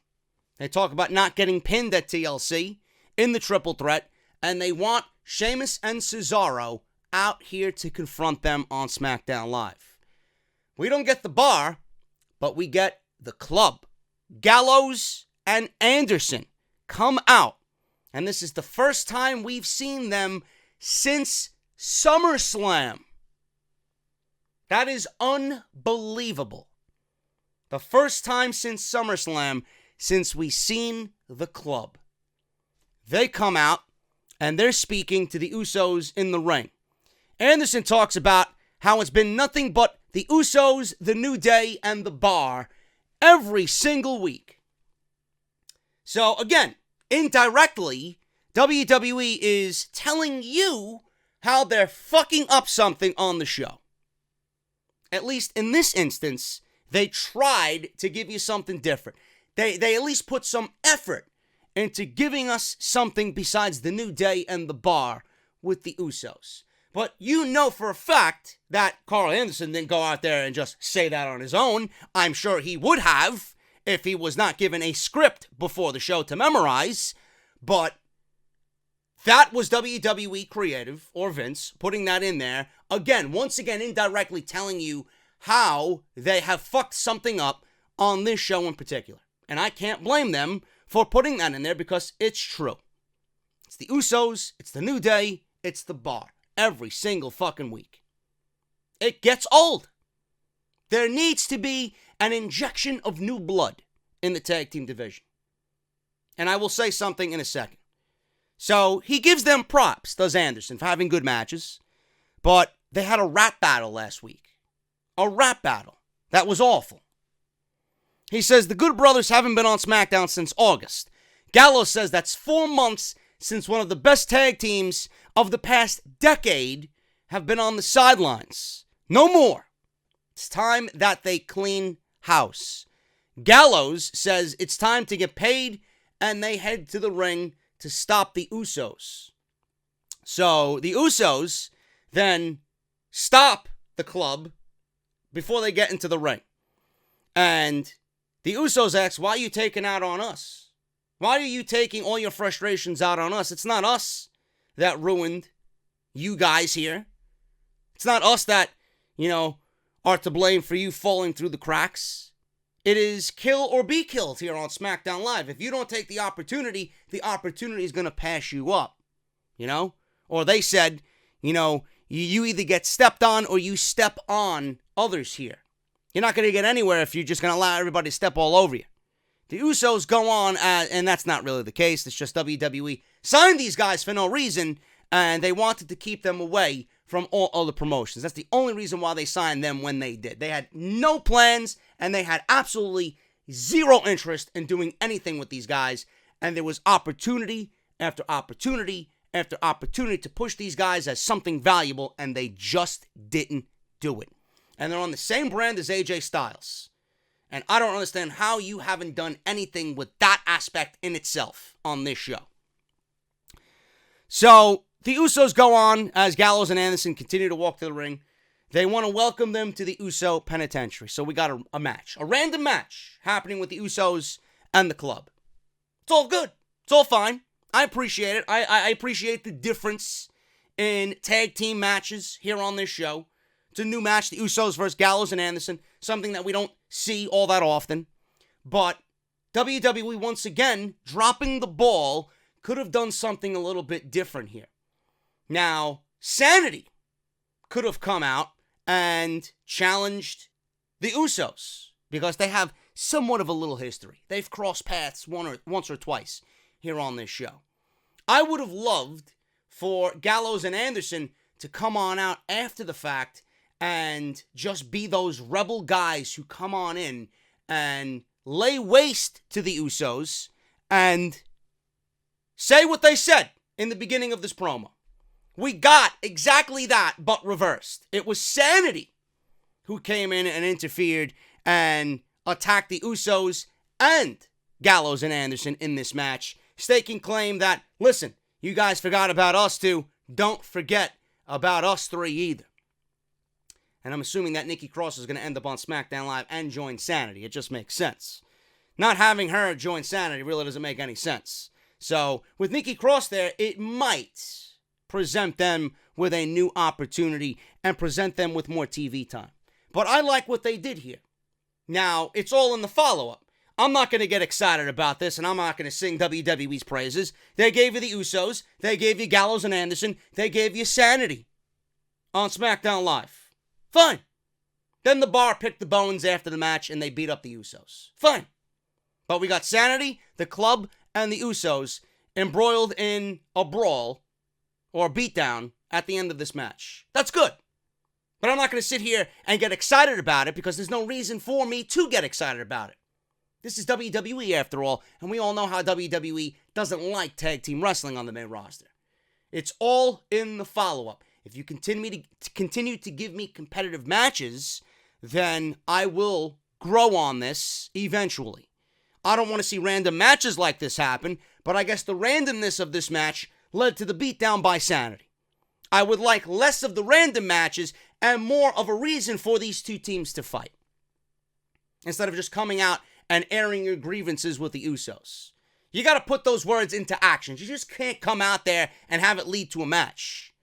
They talk about not getting pinned at TLC in the triple threat, and they want Sheamus and Cesaro out here to confront them on SmackDown Live. We don't get the Bar, but we get the Club. Gallows and Anderson come out, and this is the first time we've seen them since SummerSlam. That is unbelievable. The first time since SummerSlam since we've seen the Club. They come out, and they're speaking to the Usos in the ring. Anderson talks about how it's been nothing but the Usos, the New Day, and the Bar every single week. So, again, indirectly, WWE is telling you how they're fucking up something on the show. At least in this instance, they tried to give you something different. They at least put some effort into giving us something besides the New Day and the Bar with the Usos. But you know for a fact that Carl Anderson didn't go out there and just say that on his own. I'm sure he would have if he was not given a script before the show to memorize. But that was WWE Creative, or Vince, putting that in there. Again, once again, indirectly telling you how they have fucked something up on this show in particular. And I can't blame them for putting that in there because it's true. It's the Usos, it's the New Day, it's the Bar. Every single fucking week. It gets old. There needs to be an injection of new blood in the tag team division. And I will say something in a second. So he gives them props, does Anderson, for having good matches. But they had a rap battle last week. A rap battle. That was awful. He says the Good Brothers haven't been on SmackDown since August. Gallows says that's 4 months since one of the best tag teams of the past decade have been on the sidelines. No more. It's time that they clean house. Gallows says it's time to get paid, and they head to the ring to stop the Usos. So the Usos then stop the Club before they get into the ring. And the Usos ask, why are you taking out on us? Why are you taking all your frustrations out on us? It's not us that ruined you guys here. It's not us that, are to blame for you falling through the cracks. It is kill or be killed here on SmackDown Live. If you don't take the opportunity is going to pass you up, Or they said, you either get stepped on or you step on others here. You're not going to get anywhere if you're just going to allow everybody to step all over you. The Usos go on, and that's not really the case. It's just WWE signed these guys for no reason, and they wanted to keep them away from all other promotions. That's the only reason why they signed them when they did. They had no plans, and they had absolutely zero interest in doing anything with these guys, and there was opportunity after opportunity after opportunity to push these guys as something valuable, and they just didn't do it. And they're on the same brand as AJ Styles. And I don't understand how you haven't done anything with that aspect in itself on this show. So, the Usos go on as Gallows and Anderson continue to walk to the ring. They want to welcome them to the Uso Penitentiary. So we got a match. A random match happening with the Usos and the Club. It's all good. It's all fine. I appreciate it. I appreciate the difference in tag team matches here on this show. It's a new match, the Usos versus Gallows and Anderson. Something that we don't see all that often. But WWE, once again, dropping the ball, could have done something a little bit different here. Now, Sanity could have come out and challenged the Usos because they have somewhat of a little history. They've crossed paths once or twice here on this show. I would have loved for Gallows and Anderson to come on out after the fact and just be those rebel guys who come on in and lay waste to the Usos and say what they said in the beginning of this promo. We got exactly that, but reversed. It was Sanity who came in and interfered and attacked the Usos and Gallows and Anderson in this match, staking claim that, listen, you guys forgot about us two. Don't forget about us three either. And I'm assuming that Nikki Cross is going to end up on SmackDown Live and join Sanity. It just makes sense. Not having her join Sanity really doesn't make any sense. So, with Nikki Cross there, it might present them with a new opportunity and present them with more TV time. But I like what they did here. Now, it's all in the follow-up. I'm not going to get excited about this, and I'm not going to sing WWE's praises. They gave you the Usos. They gave you Gallows and Anderson. They gave you Sanity on SmackDown Live. Fine. Then the Bar picked the bones after the match, and they beat up the Usos. Fine. But we got Sanity, the Club, and the Usos embroiled in a brawl or a beatdown at the end of this match. That's good. But I'm not going to sit here and get excited about it because there's no reason for me to get excited about it. This is WWE after all, and we all know how WWE doesn't like tag team wrestling on the main roster. It's all in the follow-up. If you continue to give me competitive matches, then I will grow on this eventually. I don't want to see random matches like this happen, but I guess the randomness of this match led to the beatdown by Sanity. I would like less of the random matches and more of a reason for these two teams to fight. Instead of just coming out and airing your grievances with the Usos. You got to put those words into actions. You just can't come out there and have it lead to a match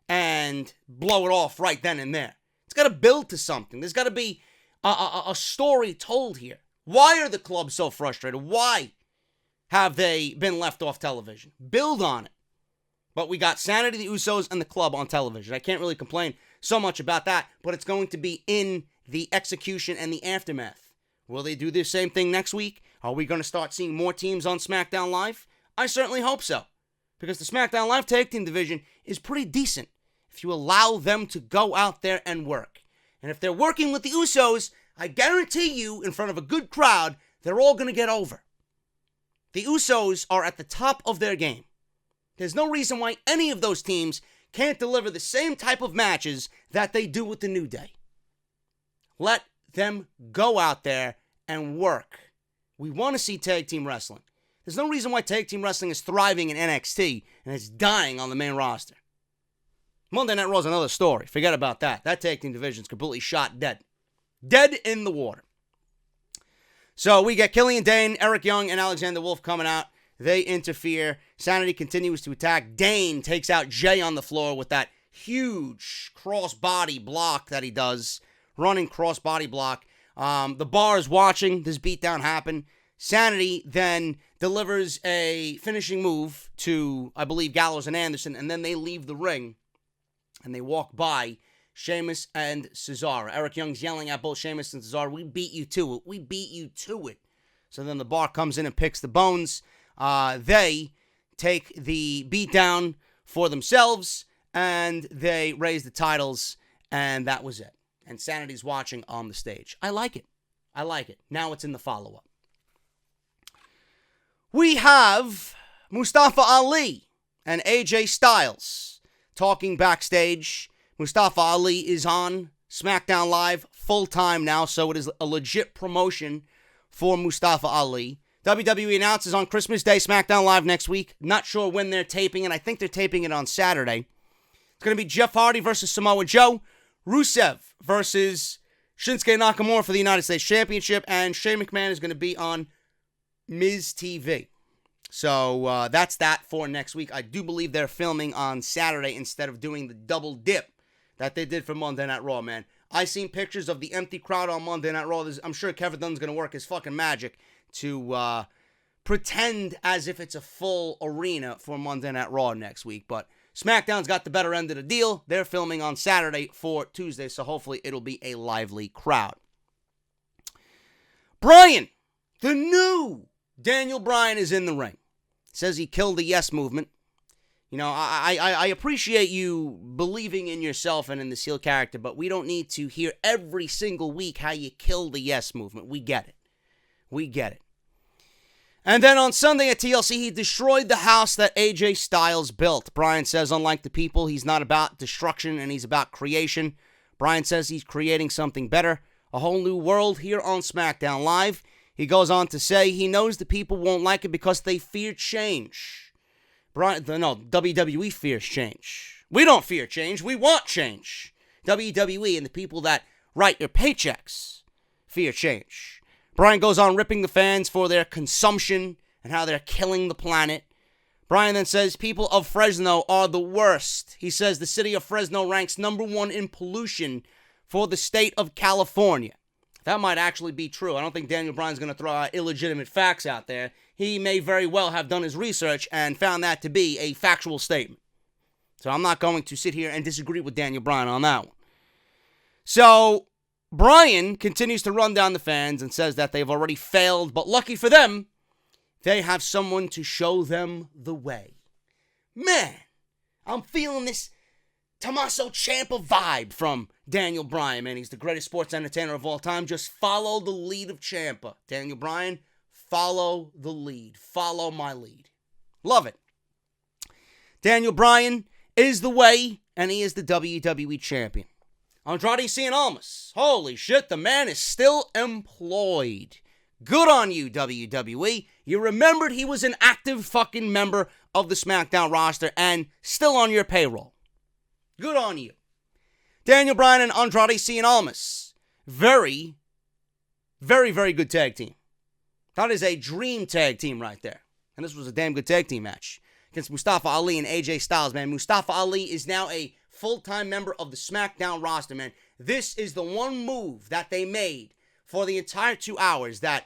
and blow it off right then and there. It's got to build to something. There's got to be a story told here. Why are the Club so frustrated? Why have they been left off television? Build on it. But we got Sanity, the Usos, and the Club on television. I can't really complain so much about that, but it's going to be in the execution and the aftermath. Will they do the same thing next week? Are we going to start seeing more teams on SmackDown Live? I certainly hope so. Because the SmackDown Live tag team division is pretty decent if you allow them to go out there and work. And if they're working with the Usos, I guarantee you, in front of a good crowd, they're all going to get over. The Usos are at the top of their game. There's no reason why any of those teams can't deliver the same type of matches that they do with the New Day. Let them go out there and work. We want to see tag team wrestling. There's no reason why tag team wrestling is thriving in NXT and it's dying on the main roster. Monday Night Raw is another story. Forget about that. That tag team division is completely shot dead. Dead in the water. So we get Killian Dane, Eric Young, and Alexander Wolf coming out. They interfere. Sanity continues to attack. Dane takes out Jay on the floor with that huge cross-body block that he does. Running cross-body block. The Bar is watching this beatdown happen. Sanity then delivers a finishing move to, I believe, Gallows and Anderson, and then they leave the ring, and they walk by Sheamus and Cesaro. Eric Young's yelling at both Sheamus and Cesaro, we beat you to it. We beat you to it. So then the Bar comes in and picks the bones. They take the beatdown for themselves, and they raise the titles, and that was it. And Sanity's watching on the stage. I like it. I like it. Now it's in the follow-up. We have Mustafa Ali and AJ Styles talking backstage. Mustafa Ali is on SmackDown Live full-time now, so it is a legit promotion for Mustafa Ali. WWE announces on Christmas Day, SmackDown Live next week. Not sure when they're taping it. I think they're taping it on Saturday. It's going to be Jeff Hardy versus Samoa Joe. Rusev versus Shinsuke Nakamura for the United States Championship. And Shane McMahon is going to be on Miz TV. So that's that for next week. I do believe they're filming on Saturday instead of doing the double dip that they did for Monday Night Raw, man. I seen pictures of the empty crowd on Monday Night Raw. I'm sure Kevin Dunn's going to work his fucking magic to pretend as if it's a full arena for Monday Night Raw next week. But SmackDown's got the better end of the deal. They're filming on Saturday for Tuesday, so hopefully it'll be a lively crowd. Bryan, the new Daniel Bryan, is in the ring. Says he killed the Yes Movement. You know, I appreciate you believing in yourself and in this heel character, but we don't need to hear every single week how you killed the Yes Movement. We get it. We get it. And then on Sunday at TLC, he destroyed the house that AJ Styles built. Bryan says, unlike the people, he's not about destruction and he's about creation. Bryan says he's creating something better, a whole new world here on SmackDown Live. He goes on to say he knows the people won't like it because they fear change. WWE fears change. We don't fear change. We want change. WWE and the people that write your paychecks fear change. Bryan goes on ripping the fans for their consumption and how they're killing the planet. Bryan then says people of Fresno are the worst. He says the city of Fresno ranks #1 in pollution for the state of California. That might actually be true. I don't think Daniel Bryan's going to throw out illegitimate facts out there. He may very well have done his research and found that to be a factual statement. So I'm not going to sit here and disagree with Daniel Bryan on that one. So Bryan continues to run down the fans and says that they've already failed, but lucky for them, they have someone to show them the way. Man, I'm feeling this Tommaso Ciampa vibe from Daniel Bryan, man. He's the greatest sports entertainer of all time. Just follow the lead of Ciampa. Daniel Bryan, follow the lead. Follow my lead. Love it. Daniel Bryan is the way, and he is the WWE champion. Andrade Cien Almas. Holy shit, the man is still employed. Good on you, WWE. You remembered he was an active fucking member of the SmackDown roster and still on your payroll. Good on you. Daniel Bryan and Andrade Cien Almas. Very, very, very good tag team. That is a dream tag team right there. And this was a damn good tag team match against Mustafa Ali and AJ Styles, man. Mustafa Ali is now a full-time member of the SmackDown roster, man. This is the one move that they made for the entire 2 hours that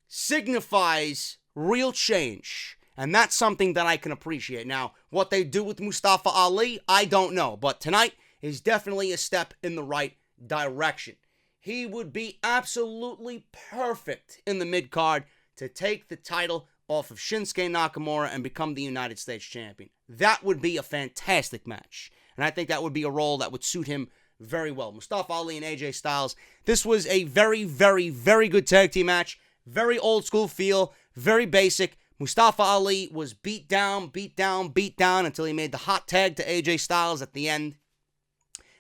signifies real change. And that's something that I can appreciate. Now, what they do with Mustafa Ali, I don't know. But tonight is definitely a step in the right direction. He would be absolutely perfect in the mid-card to take the title off of Shinsuke Nakamura and become the United States champion. That would be a fantastic match. And I think that would be a role that would suit him very well. Mustafa Ali and AJ Styles. This was a very, very, very good tag team match. Very old school feel. Very basic. Mustafa Ali was beat down until he made the hot tag to AJ Styles at the end.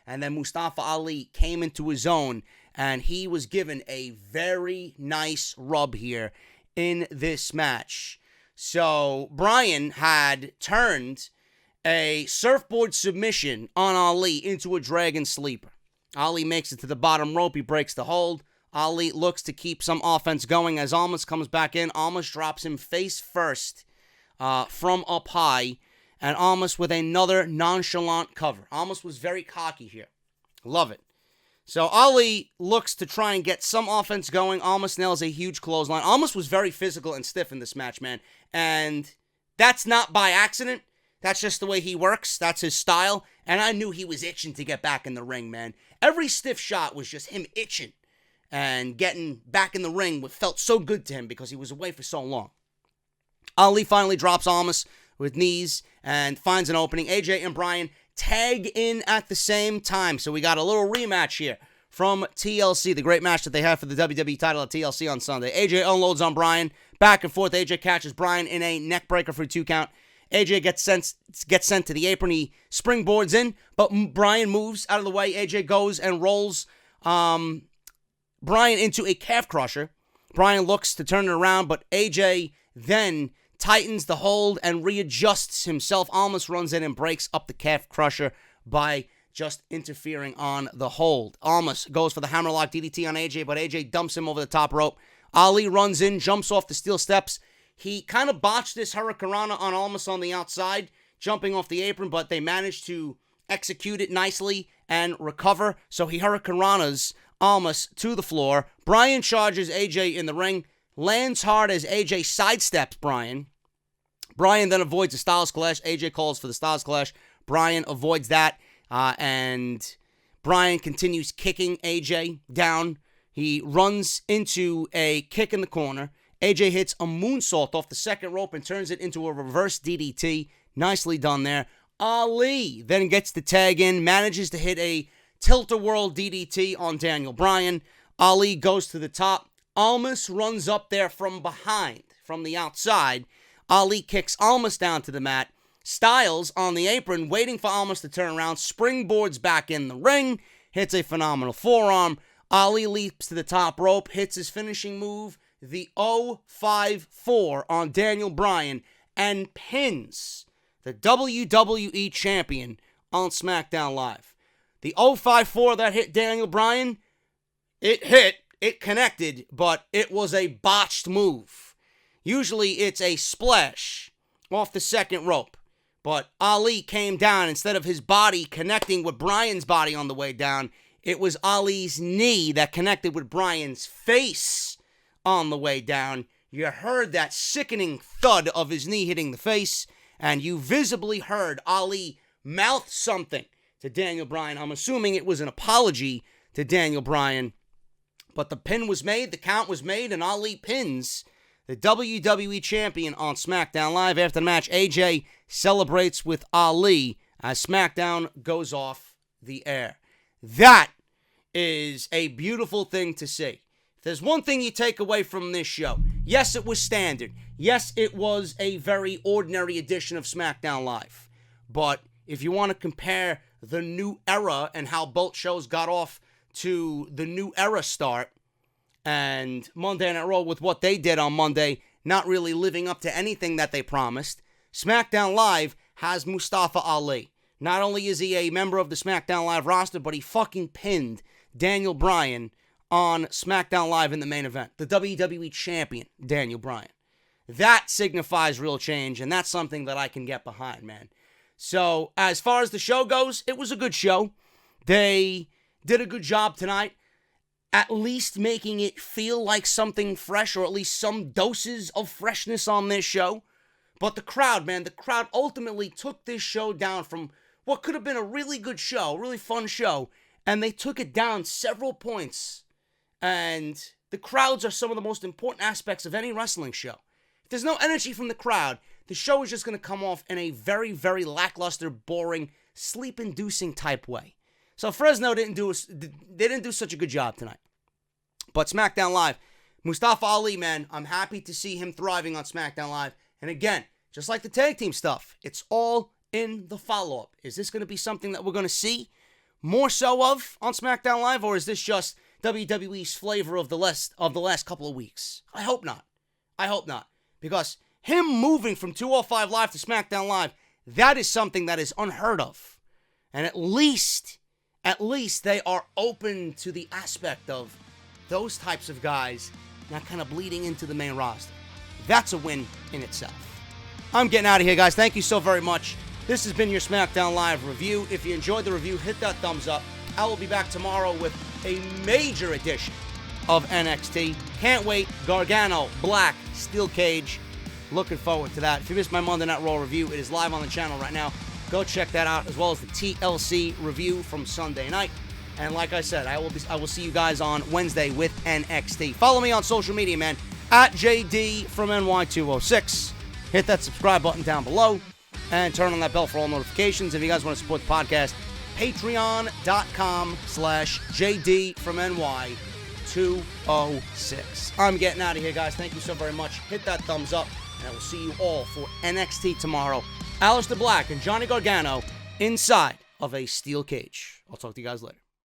And then Mustafa Ali came into his own, and he was given a very nice rub here in this match. So Bryan had turned a surfboard submission on Ali into a dragon sleeper. Ali makes it to the bottom rope. He breaks the hold. Ali looks to keep some offense going as Almas comes back in. Almas drops him face first from up high. And Almas with another nonchalant cover. Almas was very cocky here. Love it. So Ali looks to try and get some offense going. Almas nails a huge clothesline. Almas was very physical and stiff in this match, man. And that's not by accident. That's just the way he works. That's his style. And I knew he was itching to get back in the ring, man. Every stiff shot was just him itching. And getting back in the ring felt so good to him because he was away for so long. Ali finally drops Almas with knees and finds an opening. AJ and Bryan tag in at the same time. So we got a little rematch here from TLC, the great match that they had for the WWE title at TLC on Sunday. AJ unloads on Bryan. Back and forth. AJ catches Bryan in a neck breaker for a 2 count. AJ gets sent to the apron. He springboards in, but Bryan moves out of the way. AJ goes and rolls Bryan into a calf crusher. Bryan looks to turn it around, but AJ then tightens the hold and readjusts himself. Almas runs in and breaks up the calf crusher by just interfering on the hold. Almas goes for the hammerlock DDT on AJ, but AJ dumps him over the top rope. Ali runs in, jumps off the steel steps. He kind of botched this hurricanrana on Almas on the outside, jumping off the apron, but they managed to execute it nicely and recover. So he hurricanranas Almas to the floor. Bryan charges AJ in the ring, lands hard as AJ sidesteps Bryan. Bryan then avoids a Styles Clash. AJ calls for the Styles Clash. Bryan avoids that, and Bryan continues kicking AJ down. He runs into a kick in the corner. AJ hits a moonsault off the second rope and turns it into a reverse DDT. Nicely done there. Ali then gets the tag in, manages to hit a tilt-a-whirl DDT on Daniel Bryan. Ali goes to the top. Almas runs up there from behind, from the outside. Ali kicks Almas down to the mat. Styles on the apron, waiting for Almas to turn around, springboards back in the ring, hits a phenomenal forearm. Ali leaps to the top rope, hits his finishing move, the 054 on Daniel Bryan and pins the WWE Champion on SmackDown Live. The 054 that hit Daniel Bryan, it connected, but it was a botched move. Usually it's a splash off the second rope, but Ali came down. Instead of his body connecting with Bryan's body on the way down, it was Ali's knee that connected with Bryan's face on the way down. You heard that sickening thud of his knee hitting the face, and you visibly heard Ali mouth something to Daniel Bryan. I'm assuming it was an apology to Daniel Bryan, but the pin was made, the count was made, and Ali pins the WWE Champion on SmackDown Live. After the match, AJ celebrates with Ali as SmackDown goes off the air. That is a beautiful thing to see. If there's one thing you take away from this show, yes, it was standard. Yes, it was a very ordinary edition of SmackDown Live. But if you want to compare the new era and how both shows got off to the new era start, and Monday Night Raw with what they did on Monday, not really living up to anything that they promised, SmackDown Live has Mustafa Ali. Not only is he a member of the SmackDown Live roster, but he fucking pinned Daniel Bryan on SmackDown Live in the main event. The WWE Champion, Daniel Bryan. That signifies real change, and that's something that I can get behind, man. So, as far as the show goes, it was a good show. They did a good job tonight, at least making it feel like something fresh, or at least some doses of freshness on this show. But the crowd, man, the crowd ultimately took this show down from what could have been a really good show, a really fun show, and they took it down several points. And the crowds are some of the most important aspects of any wrestling show. If there's no energy from the crowd, the show is just going to come off in a very, very lackluster, boring, sleep-inducing type way. So Fresno didn't do such a good job tonight. But SmackDown Live, Mustafa Ali, man, I'm happy to see him thriving on SmackDown Live. And again, just like the tag team stuff, it's all in the follow-up. Is this going to be something that we're going to see more so of on SmackDown Live, or is this just WWE's flavor of the last couple of weeks? I hope not. I hope not. Because him moving from 205 Live to SmackDown Live, that is something that is unheard of. And at least they are open to the aspect of those types of guys not kind of bleeding into the main roster. That's a win in itself. I'm getting out of here, guys. Thank you so very much. This has been your SmackDown Live review. If you enjoyed the review, hit that thumbs up. I will be back tomorrow with a major edition of NXT. Can't wait. Gargano, Black, Steel Cage. Looking forward to that. If you missed my Monday Night Raw review, it is live on the channel right now. Go check that out, as well as the TLC review from Sunday night. And like I said, I will see you guys on Wednesday with NXT. Follow me on social media, man, at JD from NY206. Hit that subscribe button down below and turn on that bell for all notifications. If you guys want to support the podcast, patreon.com/JD from NY206. I'm getting out of here, guys. Thank you so very much. Hit that thumbs up, and I will see you all for NXT tomorrow. Aleister Black and Johnny Gargano inside of a steel cage. I'll talk to you guys later.